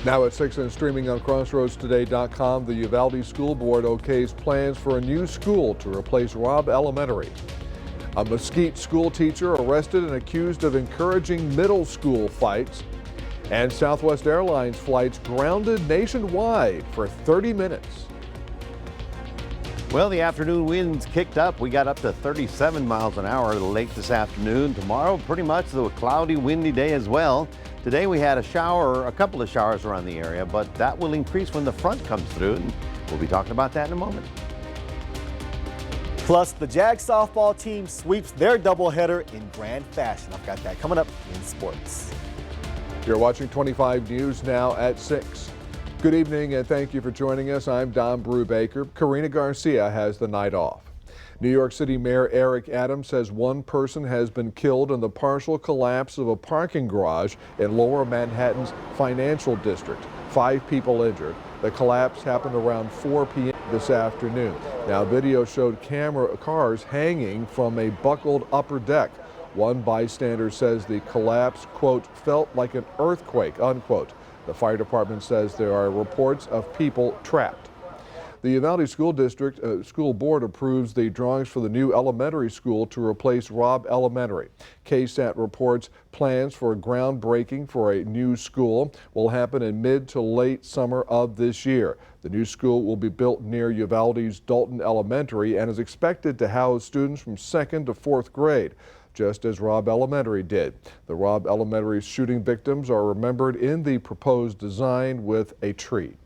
Now at 6 and streaming on crossroadstoday.com, the Uvalde School Board okays plans for a new school to replace Robb Elementary. A Mesquite school teacher arrested and accused of encouraging middle school fights. And Southwest Airlines flights grounded nationwide for 30 minutes. Well, the afternoon winds kicked up. We got up to 37 miles an hour late this afternoon. Tomorrow, pretty much a cloudy, windy day as well. Today we had a couple of showers around the area, but that will increase when the front comes through. And we'll be talking about that in a moment. Plus, the Jag softball team sweeps their doubleheader in grand fashion. I've got that coming up in sports. You're watching 25 News now at 6. Good evening and thank you for joining us. I'm Don Brubaker. Karina Garcia has the night off. New York City Mayor Eric Adams says one person has been killed in the partial collapse of a parking garage in Lower Manhattan's financial district. 5 people injured. The collapse happened around 4 p.m. this afternoon. Now, video showed cars hanging from a buckled upper deck. One bystander says the collapse, quote, felt like an earthquake, unquote. The fire department says there are reports of people trapped. The Uvalde School Board approves the drawings for the new elementary school to replace Robb Elementary. KSAT reports plans for groundbreaking for a new school will happen in mid to late summer of this year. The new school will be built near Uvalde's Dalton Elementary and is expected to house students from 2nd to 4th grade, just as Robb Elementary did. The Robb Elementary shooting victims are remembered in the proposed design with a tree.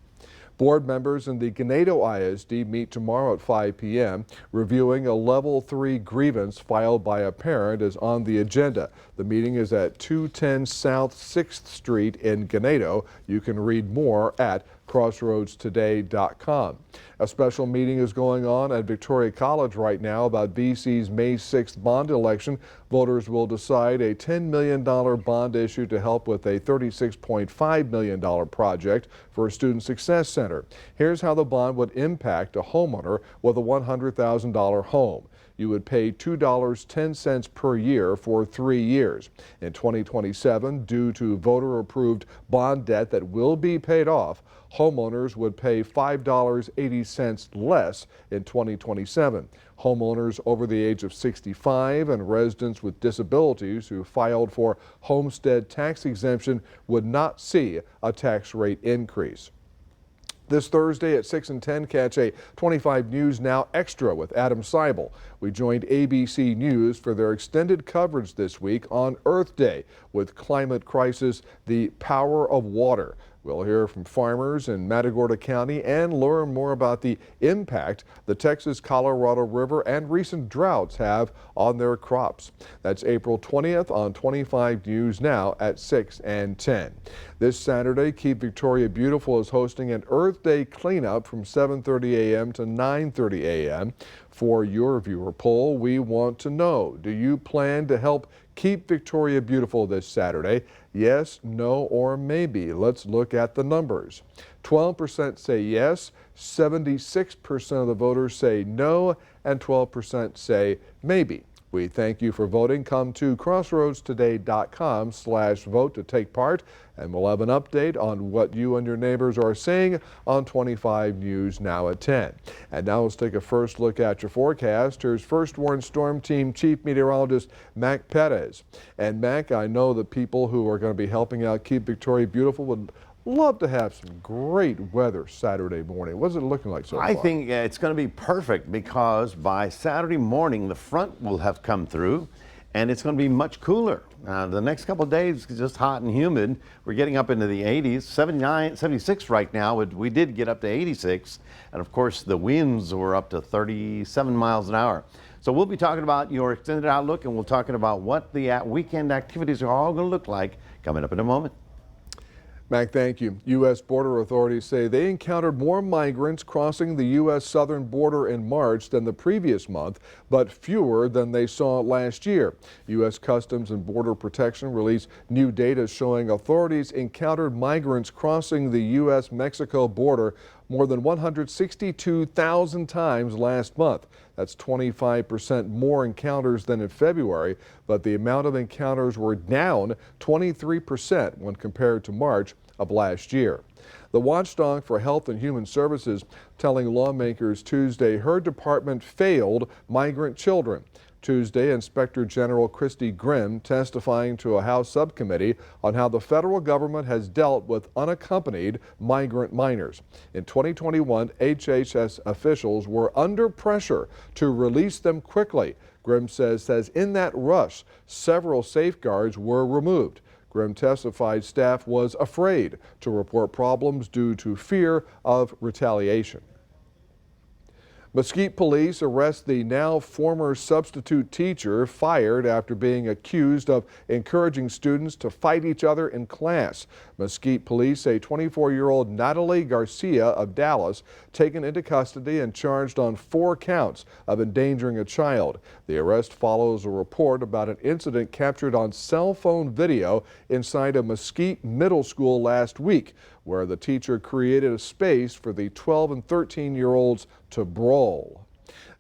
Board members in the Ganado ISD meet tomorrow at 5 p.m. Reviewing a Level 3 grievance filed by a parent is on the agenda. The meeting is at 210 South 6th Street in Ganado. You can read more at crossroadstoday.com. A special meeting is going on at Victoria College right now about BC's May 6th bond election. Voters will decide a $10 million bond issue to help with a $36.5 million project for a student success center. Here's how the bond would impact a homeowner with a $100,000 home. You would pay $2.10 per year for 3 years. In 2027, due to voter-approved bond debt that will be paid off, homeowners would pay $5.80 less in 2027. Homeowners over the age of 65 and residents with disabilities who filed for homestead tax exemption would not see a tax rate increase. This Thursday at 6 and 10, catch a 25 News Now Extra with Adam Seibel. We joined ABC News for their extended coverage this week on Earth Day with climate crisis, the power of water. We'll hear from farmers in Matagorda County and learn more about the impact the Texas-Colorado River and recent droughts have on their crops. That's April 20th on 25 News Now at 6 and 10. This Saturday, Keep Victoria Beautiful is hosting an Earth Day cleanup from 7:30 a.m. to 9:30 a.m. For your viewer poll, we want to know, do you plan to help keep Victoria beautiful this Saturday? Yes, no, or maybe. Let's look at the numbers. 12% say yes, 76% of the voters say no, and 12% say maybe. We thank you for voting. Come to crossroadstoday.com/vote to take part, and we'll have an update on what you and your neighbors are seeing on 25 News Now at 10. And now let's take a first look at your forecast. Here's First Warn Storm Team Chief Meteorologist Mac Perez. And Mac, I know the people who are going to be helping out Keep Victoria Beautiful would love to have some great weather Saturday morning. What's it looking like so far? I think it's going to be perfect because by Saturday morning the front will have come through and it's going to be much cooler. The next couple of days is just hot and humid. We're getting up into the 80s, 79, 76 right now. We did get up to 86, and of course the winds were up to 37 miles an hour. So we'll be talking about your extended outlook, and we'll talking about what the weekend activities are all going to look like coming up in a moment. Mac, thank you. U.S. border authorities say they encountered more migrants crossing the U.S. southern border in March than the previous month, but fewer than they saw last year. U.S. Customs and Border Protection released new data showing authorities encountered migrants crossing the U.S.-Mexico border more than 162,000 times last month. That's 25% more encounters than in February, but the amount of encounters were down 23% when compared to March of last year. The watchdog for Health and Human Services telling lawmakers Tuesday her department failed migrant children. Tuesday, Inspector General Christy Grimm testifying to a House subcommittee on how the federal government has dealt with unaccompanied migrant minors. In 2021, HHS officials were under pressure to release them quickly. Grimm says in that rush, several safeguards were removed. Grimm testified staff was afraid to report problems due to fear of retaliation. Mesquite police arrest the now former substitute teacher fired after being accused of encouraging students to fight each other in class. Mesquite police say 24-year-old Natalie Garcia of Dallas taken into custody and charged on 4 counts of endangering a child. The arrest follows a report about an incident captured on cell phone video inside a Mesquite middle school last week, where the teacher created a space for the 12 and 13-year-olds to brawl.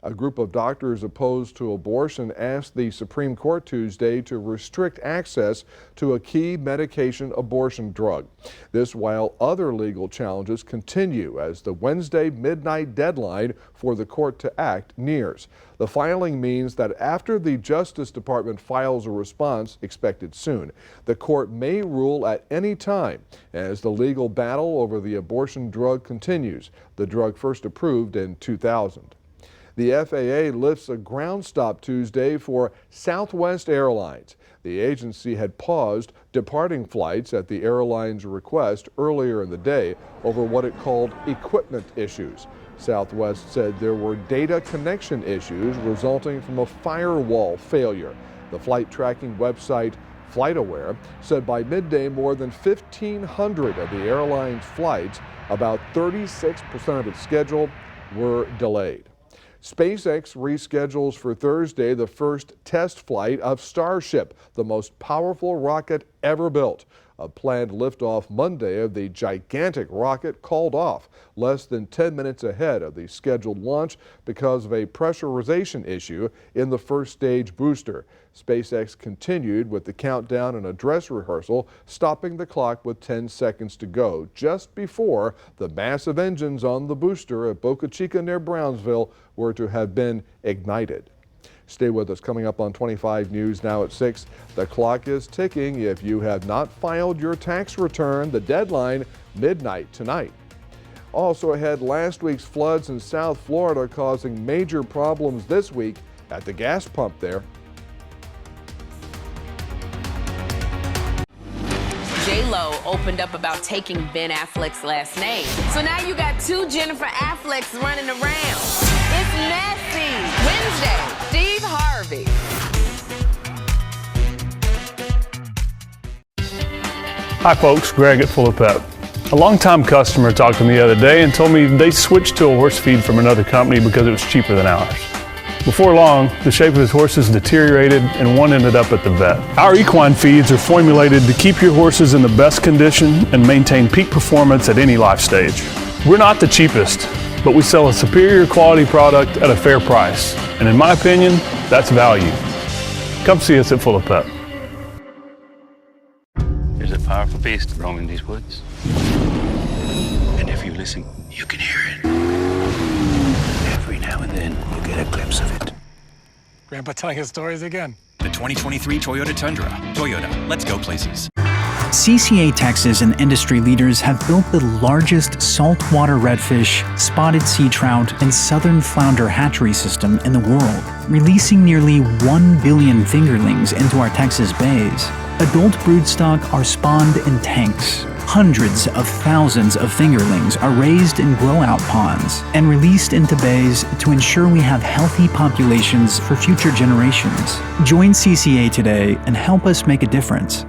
A group of doctors opposed to abortion asked the Supreme Court Tuesday to restrict access to a key medication abortion drug. This while other legal challenges continue as the Wednesday midnight deadline for the court to act nears. The filing means that after the Justice Department files a response, expected soon, the court may rule at any time as the legal battle over the abortion drug continues, the drug first approved in 2000. The FAA lifts a ground stop Tuesday for Southwest Airlines. The agency had paused departing flights at the airline's request earlier in the day over what it called equipment issues. Southwest said there were data connection issues resulting from a firewall failure. The flight tracking website FlightAware said by midday more than 1,500 of the airline's flights, about 36% of its schedule, were delayed. SpaceX reschedules for Thursday the first test flight of Starship, the most powerful rocket ever built. A planned liftoff Monday of the gigantic rocket called off less than 10 minutes ahead of the scheduled launch because of a pressurization issue in the first stage booster. SpaceX continued with the countdown and a dress rehearsal, stopping the clock with 10 seconds to go, just before the massive engines on the booster at Boca Chica near Brownsville were to have been ignited. Stay with us. Coming up on 25 News now at 6. The clock is ticking. If you have not filed your tax return, the deadline midnight tonight. Also ahead, last week's floods in South Florida causing major problems this week at the gas pump there. J-Lo opened up about taking Ben Affleck's last name. So now you got 2 Jennifer Afflecks running around. It's messy. Wednesday, Steve Harvey. Hi folks, Greg at Full of Pep. A longtime customer talked to me the other day and told me they switched to a horse feed from another company because it was cheaper than ours. Before long, the shape of his horses deteriorated and one ended up at the vet. Our equine feeds are formulated to keep your horses in the best condition and maintain peak performance at any life stage. We're not the cheapest, but we sell a superior quality product at a fair price. And in my opinion, that's value. Come see us at Full of Pep. There's a powerful beast roaming these woods. And if you listen, you can hear it. Every now and then, you get a glimpse of it. Grandpa telling his stories again. The 2023 Toyota Tundra. Toyota, let's go places. CCA Texas and industry leaders have built the largest saltwater redfish, spotted sea trout, and southern flounder hatchery system in the world, releasing nearly 1 billion fingerlings into our Texas bays. Adult broodstock are spawned in tanks. Hundreds of thousands of fingerlings are raised in grow-out ponds and released into bays to ensure we have healthy populations for future generations. Join CCA today and help us make a difference.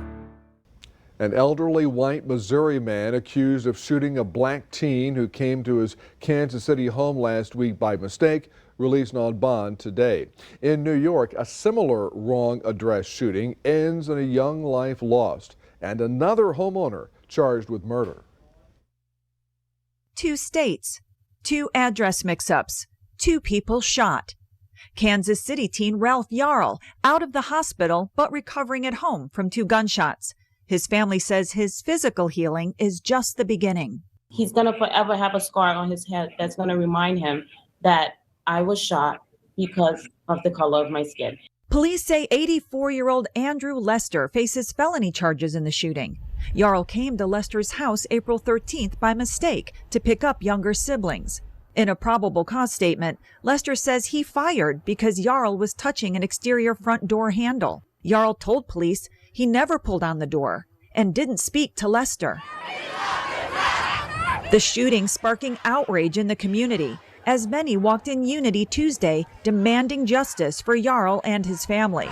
An elderly white Missouri man accused of shooting a black teen who came to his Kansas City home last week by mistake, released on bond today. In New York, a similar wrong address shooting ends in a young life lost and another homeowner charged with murder. 2 states, 2 address mix-ups, 2 people shot. Kansas City teen Ralph Yarl out of the hospital but recovering at home from 2 gunshots. His family says his physical healing is just the beginning. He's going to forever have a scar on his head that's going to remind him that I was shot because of the color of my skin. Police say 84-year-old Andrew Lester faces felony charges in the shooting. Jarl came to Lester's house April 13th by mistake to pick up younger siblings. In a probable cause statement, Lester says he fired because Jarl was touching an exterior front door handle. Jarl told police he never pulled on the door and didn't speak to Lester. The shooting sparking outrage in the community as many walked in unity Tuesday demanding justice for Jarl and his family.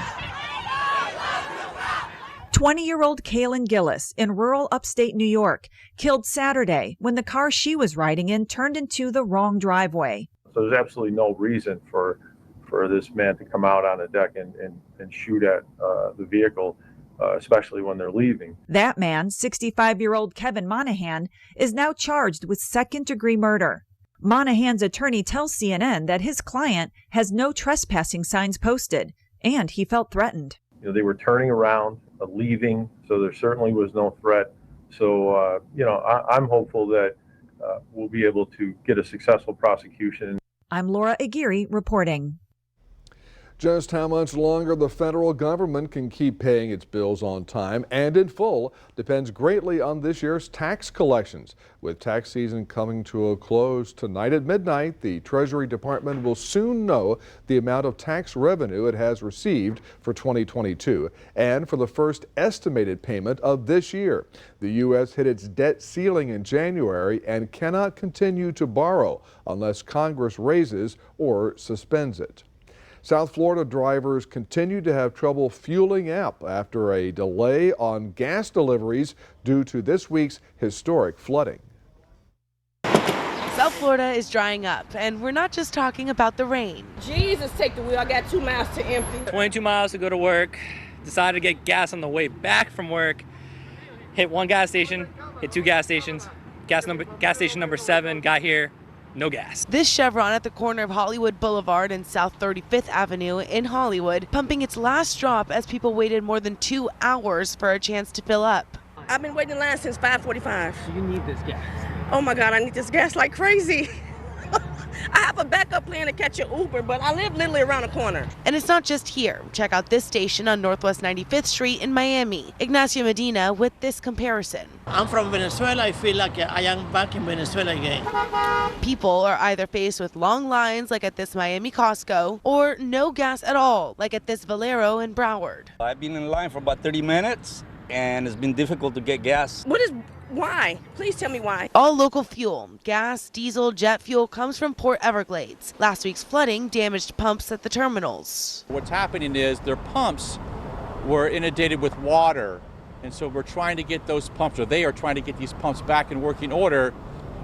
20-year-old Kaylin Gillis in rural upstate New York killed Saturday when the car she was riding in turned into the wrong driveway. So there's absolutely no reason for this man to come out on the deck and shoot at the vehicle, especially when they're leaving. That man, 65-year-old Kevin Monahan, is now charged with second-degree murder. Monahan's attorney tells CNN that his client has no trespassing signs posted, and he felt threatened. They were turning around, leaving, so there certainly was no threat. So, I'm hopeful that we'll be able to get a successful prosecution. I'm Laura Aguirre reporting. Just how much longer the federal government can keep paying its bills on time and in full depends greatly on this year's tax collections. With tax season coming to a close tonight at midnight, the Treasury Department will soon know the amount of tax revenue it has received for 2022 and for the first estimated payment of this year. The U.S. hit its debt ceiling in January and cannot continue to borrow unless Congress raises or suspends it. South Florida drivers continue to have trouble fueling up after a delay on gas deliveries due to this week's historic flooding. South Florida is drying up, and we're not just talking about the rain. Jesus, take the wheel. I got 2 miles to empty. 22 miles to go to work. Decided to get gas on the way back from work. Hit one gas station, hit 2 gas stations. Gas station number 7, got here. No gas. This Chevron at the corner of Hollywood Boulevard and South 35th Avenue in Hollywood, pumping its last drop as people waited more than 2 hours for a chance to fill up. I've been waiting in line since 5:45. You need this gas. Oh my God, I need this gas like crazy. I have a backup plan to catch an Uber, but I live literally around the corner. And it's not just here. Check out this station on Northwest 95th Street in Miami. Ignacio Medina with this comparison. I'm from Venezuela. I feel like I am back in Venezuela again. People are either faced with long lines like at this Miami Costco or no gas at all like at this Valero in Broward. I've been in line for about 30 minutes and it's been difficult to get gas. Why? Please tell me why. All local fuel, gas, diesel, jet fuel comes from Port Everglades. Last week's flooding damaged pumps at the terminals. What's happening is their pumps were inundated with water. And so we're trying to get those pumps, or they are trying to get these pumps back in working order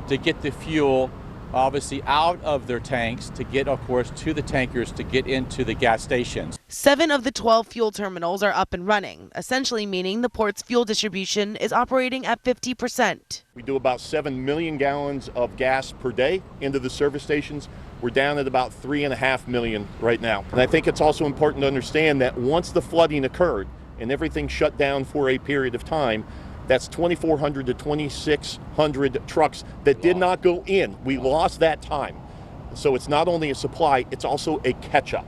to get the fuel obviously out of their tanks to get, of course, to the tankers to get into the gas stations. 7 of the 12 fuel terminals are up and running, essentially meaning the port's fuel distribution is operating at 50%. We do about 7 million gallons of gas per day into the service stations. We're down at about 3.5 million right now. And I think it's also important to understand that once the flooding occurred and everything shut down for a period of time, that's 2,400 to 2,600 trucks that did not go in. We lost that time. So it's not only a supply, it's also a catch-up.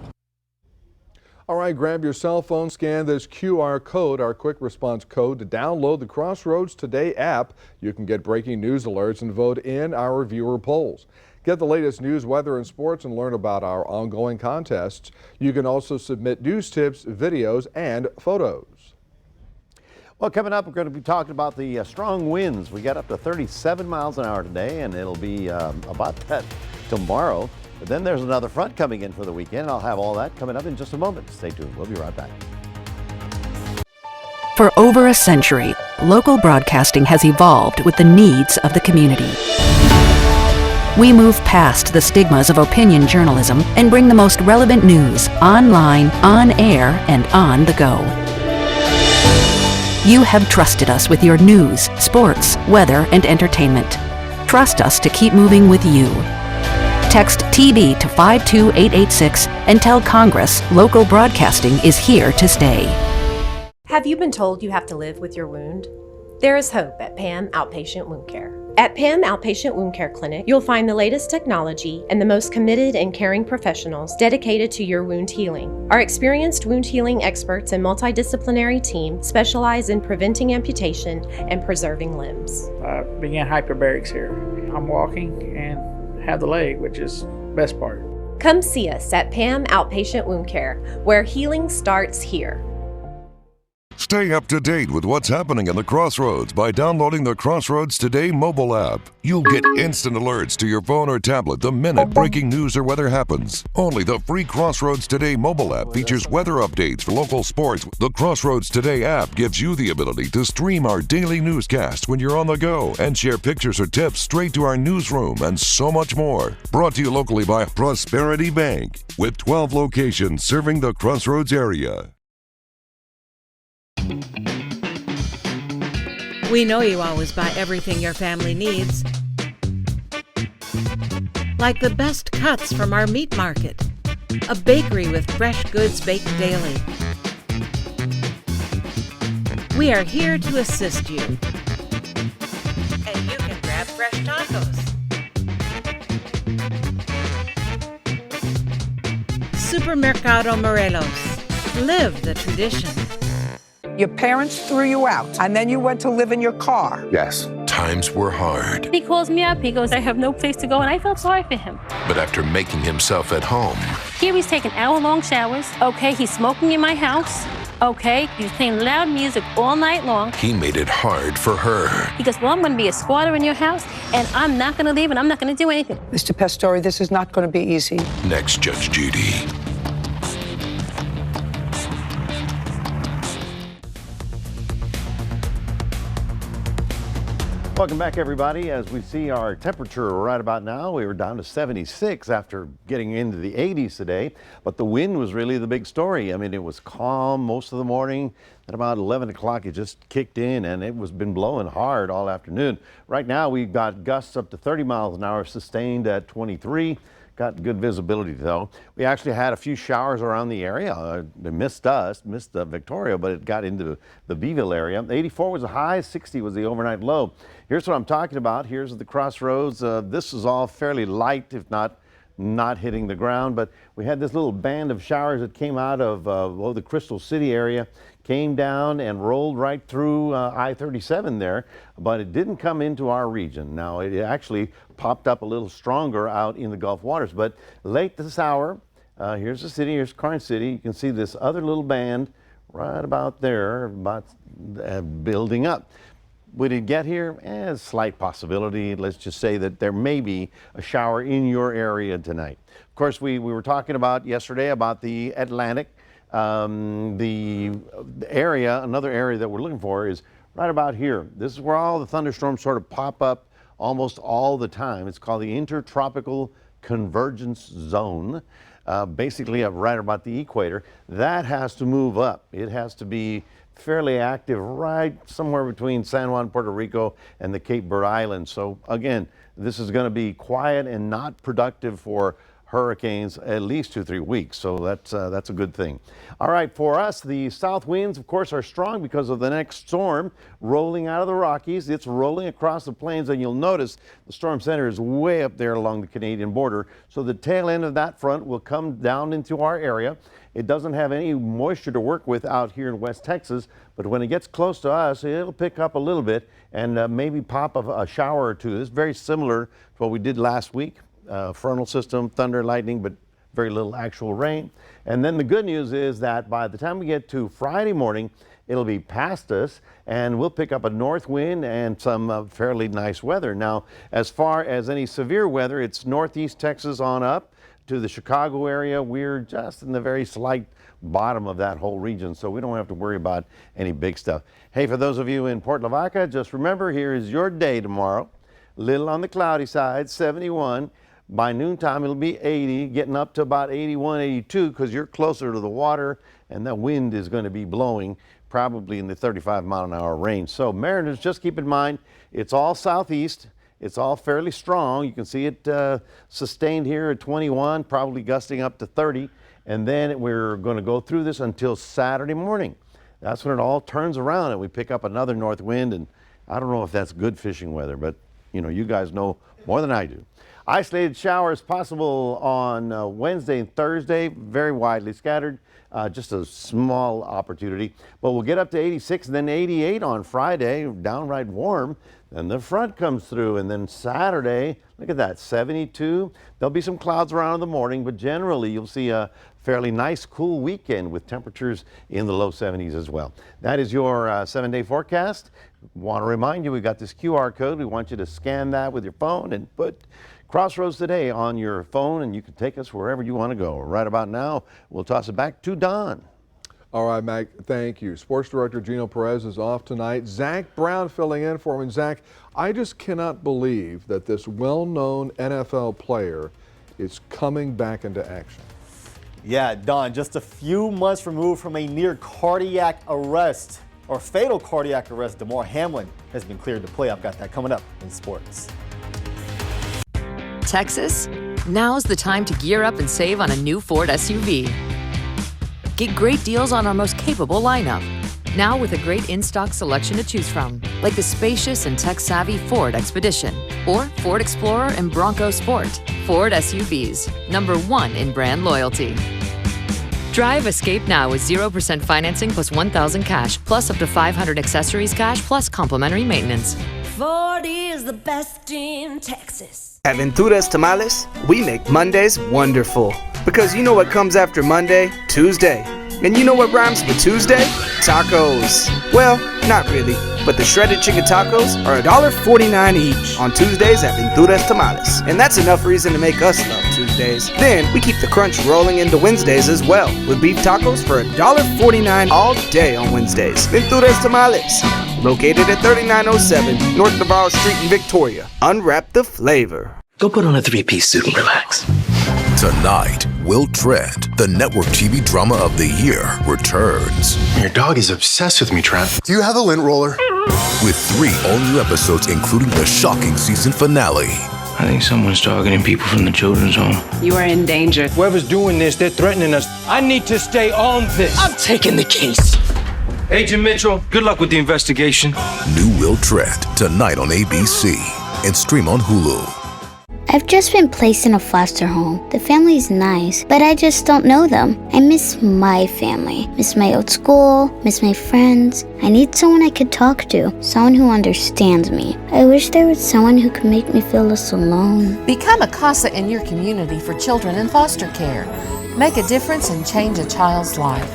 All right, grab your cell phone, scan this QR code, our quick response code, to download the Crossroads Today app. You can get breaking news alerts and vote in our viewer polls. Get the latest news, weather, and sports and learn about our ongoing contests. You can also submit news tips, videos, and photos. Well, coming up, we're going to be talking about the strong winds. We got up to 37 miles an hour today, and it'll be about that tomorrow. But then there's another front coming in for the weekend. I'll have all that coming up in just a moment. Stay tuned. We'll be right back. For over a century, local broadcasting has evolved with the needs of the community. We move past the stigmas of opinion journalism and bring the most relevant news online, on air, and on the go. You have trusted us with your news, sports, weather, and entertainment. Trust us to keep moving with you. Text TV to 52886 and tell Congress local broadcasting is here to stay. Have you been told you have to live with your wound? There is hope at PAM Outpatient Wound Care. At PAM Outpatient Wound Care Clinic, you'll find the latest technology and the most committed and caring professionals dedicated to your wound healing. Our experienced wound healing experts and multidisciplinary team specialize in preventing amputation and preserving limbs. I began hyperbarics here. I'm walking and have the leg, which is the best part. Come see us at PAM Outpatient Wound Care, where healing starts here. Stay up to date with what's happening in the Crossroads by downloading the Crossroads Today mobile app. You'll get instant alerts to your phone or tablet the minute breaking news or weather happens. Only the free Crossroads Today mobile app features weather updates for local sports. The Crossroads Today app gives you the ability to stream our daily newscasts when you're on the go and share pictures or tips straight to our newsroom and so much more. Brought to you locally by Prosperity Bank with 12 locations serving the Crossroads area. We know you always buy everything your family needs, like the best cuts from our meat market, a bakery with fresh goods baked daily. We are here to assist you, and you can grab fresh tacos. Supermercado Morelos. Live the tradition. Your parents threw you out, and then you went to live in your car. Yes, times were hard. He calls me up, he goes, I have no place to go, and I felt sorry for him. But after making himself at home... Here he's taking hour-long showers. Okay, he's smoking in my house. Okay, he's playing loud music all night long. He made it hard for her. He goes, well, I'm going to be a squatter in your house, and I'm not going to leave, and I'm not going to do anything. Mr. Pastore, this is not going to be easy. Next, Judge Judy. Welcome back, everybody. As we see our temperature right about now, we were down to 76 after getting into the 80s today, but the wind was really the big story. I mean, it was calm most of the morning. At about 11 o'clock, it just kicked in, and it was been blowing hard all afternoon. Right now, we've got gusts up to 30 miles an hour, sustained at 23. Got good visibility, though. We actually had a few showers around the area. They missed us, missed Victoria, but it got into the Beeville area. 84 was the high, 60 was the overnight low. Here's what I'm talking about. Here's the Crossroads. This is all fairly light, if not hitting the ground, but we had this little band of showers that came out of the Crystal City area, came down and rolled right through I-37 there, but it didn't come into our region. Now, it actually popped up a little stronger out in the Gulf waters, but late this hour, here's the city, here's Karnes City. You can see this other little band right about there, building up. Would it get here? A slight possibility. Let's just say that there may be a shower in your area tonight. Of course, we were talking about yesterday about the Atlantic. The area, another area that we're looking for is right about here. This is where all the thunderstorms sort of pop up almost all the time. It's called the Intertropical Convergence Zone, basically right about the equator. That has to move up. It has to be fairly active right somewhere between San Juan, Puerto Rico and the Cape Verde Islands. So again, this is going to be quiet and not productive for hurricanes at least 2-3 weeks. So that's a good thing. All right, for us, the south winds, of course, are strong because of the next storm rolling out of the Rockies. It's rolling across the plains, and you'll notice the storm center is way up there along the Canadian border. So the tail end of that front will come down into our area. It doesn't have any moisture to work with out here in West Texas, but when it gets close to us, it'll pick up a little bit and maybe pop a shower or two. It's very similar to what we did last week. Frontal system, thunder, lightning, but very little actual rain. And then the good news is that by the time we get to Friday morning, it'll be past us and we'll pick up a north wind and some fairly nice weather. Now, as far as any severe weather, it's northeast Texas on up to the Chicago area. We're just in the very slight bottom of that whole region, so we don't have to worry about any big stuff. Hey, for those of you in Port Lavaca, just remember, here is your day tomorrow. Little on the cloudy side, 71. By noontime, it'll be 80, getting up to about 81, 82, because you're closer to the water, and that wind is going to be blowing probably in the 35-mile-an-hour range. So mariners, just keep in mind, it's all southeast. It's all fairly strong. You can see it sustained here at 21, probably gusting up to 30. And then we're going to go through this until Saturday morning. that's when it all turns around and we pick up another north wind. And I don't know if that's good fishing weather, but you guys know more than I do. Isolated showers possible on Wednesday and Thursday, very widely scattered. Just a small opportunity, but we'll get up to 86 and then 88 on Friday, downright warm. Then the front comes through, and then Saturday, look at that, 72. There'll be some clouds around in the morning, but generally you'll see a fairly nice, cool weekend with temperatures in the low 70s as well. That is your 7-day forecast. Want to remind you, we got this QR code. We want you to scan that with your phone and put Crossroads Today on your phone, and you can take us wherever you want to go. Right about now, we'll toss it back to Don. All right, Mac, thank you. Sports Director Gino Perez is off tonight. Zach Brown filling in for him. Zach, I just cannot believe that this well-known NFL player is coming back into action. Yeah, Don, just a few months removed from a near cardiac arrest or fatal cardiac arrest, Damar Hamlin has been cleared to play. I've got that coming up in sports. Texas, now's the time to gear up and save on a new Ford SUV. Get great deals on our most capable lineup. Now with a great in-stock selection to choose from, like the spacious and tech-savvy Ford Expedition or Ford Explorer and Bronco Sport. Ford SUVs, #1 in brand loyalty. Drive Escape now with 0% financing plus $1,000 cash, plus up to $500 accessories cash, plus complimentary maintenance. Ford is the best in Texas. At Ventura's Tamales, we make Mondays wonderful. Because you know what comes after Monday? Tuesday. And you know what rhymes with Tuesday? Tacos. Well, not really, but the shredded chicken tacos are $1.49 each on Tuesdays at Ventura's Tamales. And that's enough reason to make us love Tuesdays. Then we keep the crunch rolling into Wednesdays as well, with beef tacos for $1.49 all day on Wednesdays. Ventura's Tamales, located at 3907 North Navarro Street in Victoria. Unwrap the flavor. Go put on a 3-piece suit and relax. Tonight, Will Trent, the network TV drama of the year, returns. Your dog is obsessed with me, Trent. Do you have a lint roller? With 3 all-new episodes, including the shocking season finale. I think someone's targeting people from the children's home. You are in danger. Whoever's doing this, they're threatening us. I need to stay on this. I'm taking the case. Agent Mitchell, good luck with the investigation. New Will Trent, tonight on ABC and stream on Hulu. I've just been placed in a foster home. The family's nice, but I just don't know them. I miss my family, miss my old school, miss my friends. I need someone I could talk to, someone who understands me. I wish there was someone who could make me feel less alone. Become a CASA in your community for children in foster care. Make a difference and change a child's life.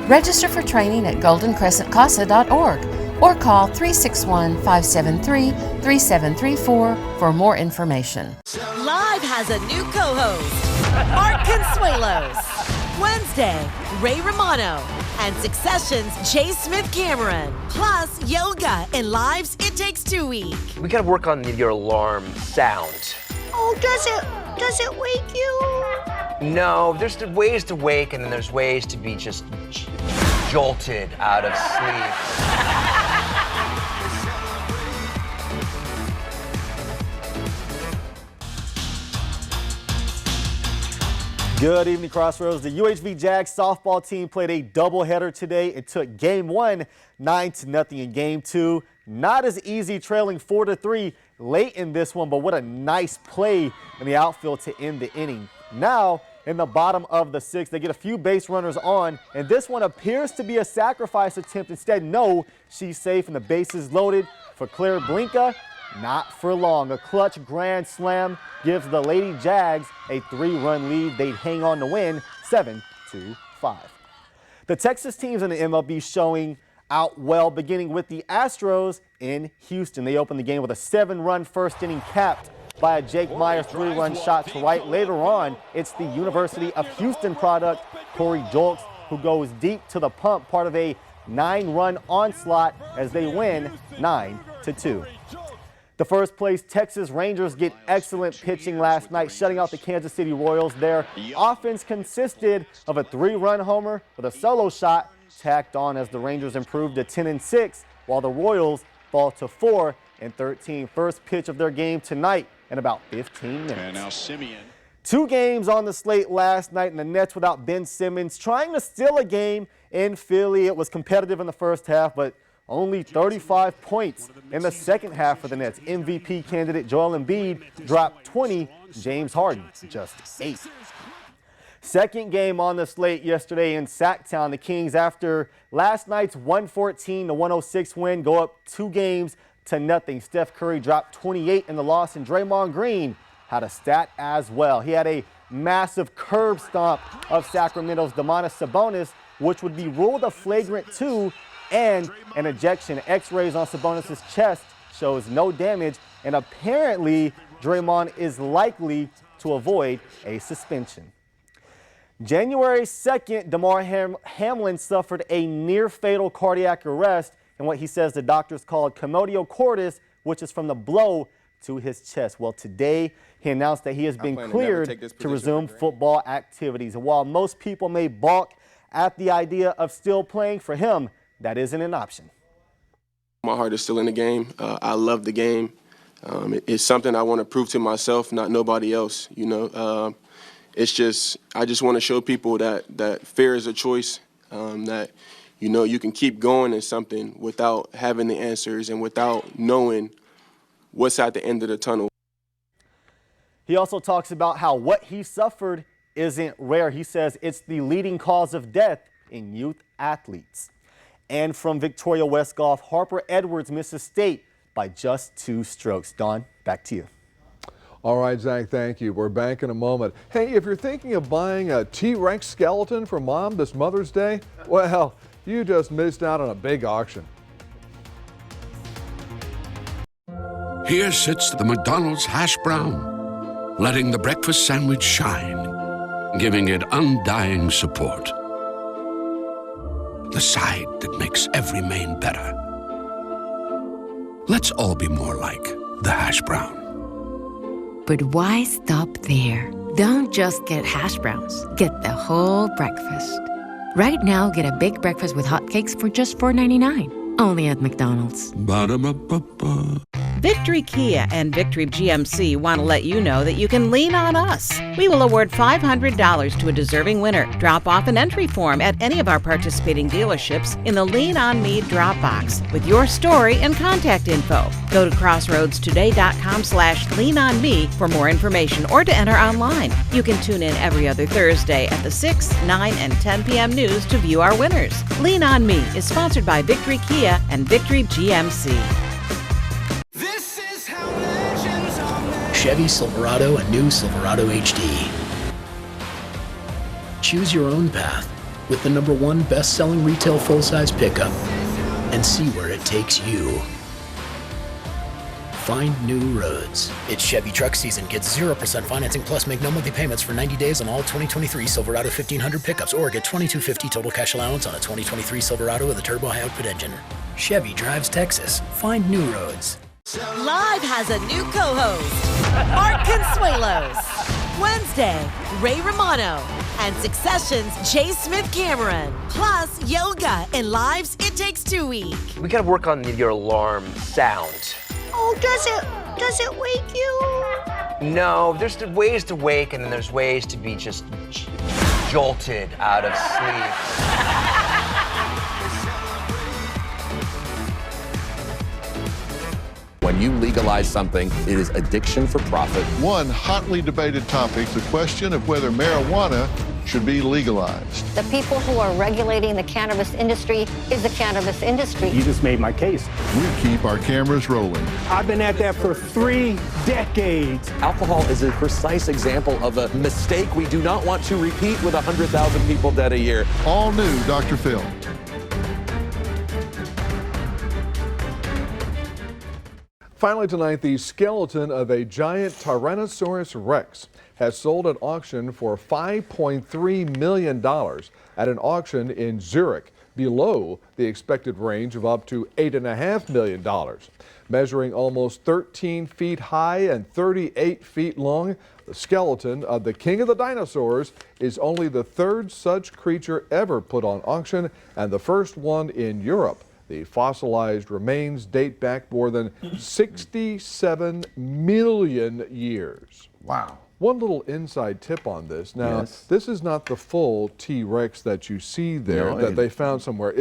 Register for training at goldencrescentcasa.org or call 361-573-3734 for more information. Live has a new co-host, Art Consuelos. Wednesday, Ray Romano. And Succession's Jay Smith Cameron. Plus, yoga and Live's It Takes 2 week. We gotta work on your alarm sound. Oh, does it wake you? No, there's ways to wake and then there's ways to be just jolted out of sleep. Good evening, Crossroads. The UHV Jags softball team played a doubleheader today. It took game 1 9-0 in game 2. Not as easy, trailing 4-3 late in this one, but what a nice play in the outfield to end the inning. Now, in the bottom of the 6th, they get a few base runners on, and this one appears to be a sacrifice attempt. Instead, no, she's safe, and the bases loaded for Claire Blinka. Not for long. A clutch grand slam gives the Lady Jags a 3-run lead. They'd hang on to win 7-5. The Texas teams in the MLB showing out well, beginning with the Astros in Houston. They opened the game with a 7-run first inning capped by a Jake Myers 3-run shot to right. Later on, it's the University of Houston product, Corey Julks, who goes deep to the pump, part of a 9-run onslaught as they win 9-2. The first place Texas Rangers get excellent pitching last night, shutting out the Kansas City Royals. Their offense consisted of a 3-run homer with a solo shot tacked on as the Rangers improved to 10-6, while the Royals fall to 4-13. First pitch of their game tonight in about 15 minutes. And now Simeon. 2 games on the slate last night, and the Nets without Ben Simmons trying to steal a game in Philly. It was competitive in the first half, but only 35 points in the second half for the Nets. MVP candidate Joel Embiid dropped 20, James Harden just 8. Second game on the slate yesterday in Sacktown. The Kings, after last night's 114-106 win, go up 2-0. Steph Curry dropped 28 in the loss, and Draymond Green had a stat as well. He had a massive curb stomp of Sacramento's Domantas Sabonis, which would be ruled a flagrant 2, and an ejection. X-rays on Sabonis' chest shows no damage, and apparently Draymond is likely to avoid a suspension. January 2nd, DeMar Hamlin suffered a near-fatal cardiac arrest in what he says the doctors called commotio cordis, which is from the blow to his chest. Well, today he announced that he has been cleared to resume football activities. And while most people may balk at the idea of still playing, for him, that isn't an option. My heart is still in the game. I love the game. It's something I want to prove to myself, not nobody else, you know. It's just, I just want to show people that fear is a choice, that, you know, you can keep going in something without having the answers and without knowing what's at the end of the tunnel. He also talks about how what he suffered isn't rare. He says it's the leading cause of death in youth athletes. And from Victoria West Golf, Harper Edwards misses state by just 2 strokes. Don, back to you. All right, Zach, thank you. We're back in a moment. Hey, if you're thinking of buying a T-Rex skeleton for Mom this Mother's Day, well, you just missed out on a big auction. Here sits the McDonald's hash brown, letting the breakfast sandwich shine, giving it undying support. The side that makes every main better. Let's all be more like the hash brown. But why stop there? Don't just get hash browns. Get the whole breakfast. Right now, get a big breakfast with hotcakes for just $4.99. Only at McDonald's. Ba-da-ba-ba-ba. Victory Kia and Victory GMC want to let you know that you can lean on us. We will award $500 to a deserving winner. Drop off an entry form at any of our participating dealerships in the Lean On Me drop box with your story and contact info. Go to crossroadstoday.com/leanonme for more information or to enter online. You can tune in every other Thursday at the 6, 9, and 10 p.m. news to view our winners. Lean On Me is sponsored by Victory Kia and Victory GMC. Chevy Silverado and new Silverado HD. Choose your own path with the #1 best-selling retail full-size pickup and see where it takes you. Find new roads. It's Chevy truck season. Get 0% financing plus make no monthly payments for 90 days on all 2023 Silverado 1500 pickups, or get $2,250 total cash allowance on a 2023 Silverado with a turbo high output engine. Chevy drives Texas. Find new roads. Live has a new co-host, Art Consuelos. Wednesday, Ray Romano. And Succession's J. Smith Cameron. Plus, yoga and Live's It Takes Two week. We gotta work on your alarm sound. Oh, does it wake you? No, there's ways to wake, and then there's ways to be just jolted out of sleep. When you legalize something, it is addiction for profit. One hotly debated topic, the question of whether marijuana should be legalized. The people who are regulating the cannabis industry is the cannabis industry. You just made my case. We keep our cameras rolling. I've been at that for 3 decades. Alcohol is a precise example of a mistake we do not want to repeat with 100,000 people dead a year. All new Dr. Phil. Finally tonight, the skeleton of a giant Tyrannosaurus Rex has sold at auction for $5.3 million at an auction in Zurich, below the expected range of up to $8.5 million. Measuring almost 13 feet high and 38 feet long, the skeleton of the king of the dinosaurs is only the 3rd such creature ever put on auction and the first one in Europe. The fossilized remains date back more than 67 million years. Wow. One little inside tip on this. Now, Yes. this is not the full T-Rex that you see there No, that they found somewhere.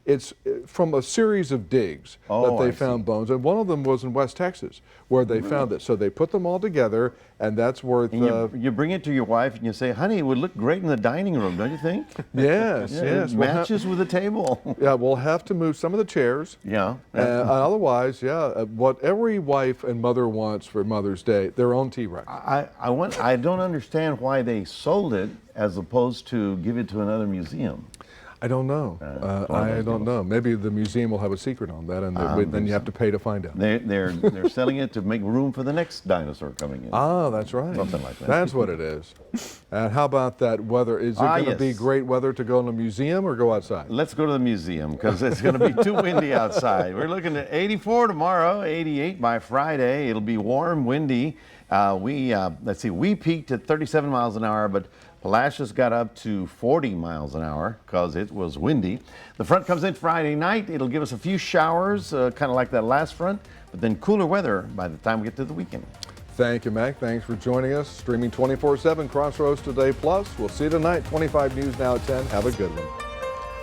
It's from a series of digs Oh, that they I found bones, and one of them was in West Texas where they found it. So they put them all together, and that's worth. And you bring it to your wife and you say, honey, it would look great in the dining room, don't you think? Yes, Yeah, yes. It matches with the table. Yeah, we'll have to move some of the chairs. Yeah. Otherwise, what every wife and mother wants for Mother's Day, their own T-Rex. I don't understand why they sold it as opposed to give it to another museum. I don't know. I don't know. Maybe the museum will have a secret on that, and then you have to pay to find out. They're selling it to make room for the next dinosaur coming in. Ah, that's right. Something like that. That's what it is. And how about that weather? Is it going to be great weather to go in a museum or go outside? Let's go to the museum because it's going to be too windy outside. We're looking at 84 tomorrow, 88 by Friday. It'll be warm, windy. We peaked at 37 miles an hour, but Palacios got up to 40 miles an hour because it was windy. The front comes in Friday night. It'll give us a few showers, kind of like that last front, but then cooler weather by the time we get to the weekend. Thank you, Mac. Thanks for joining us. Streaming 24/7 Crossroads Today Plus. We'll see you tonight, 25 News Now at 10. Have a good one.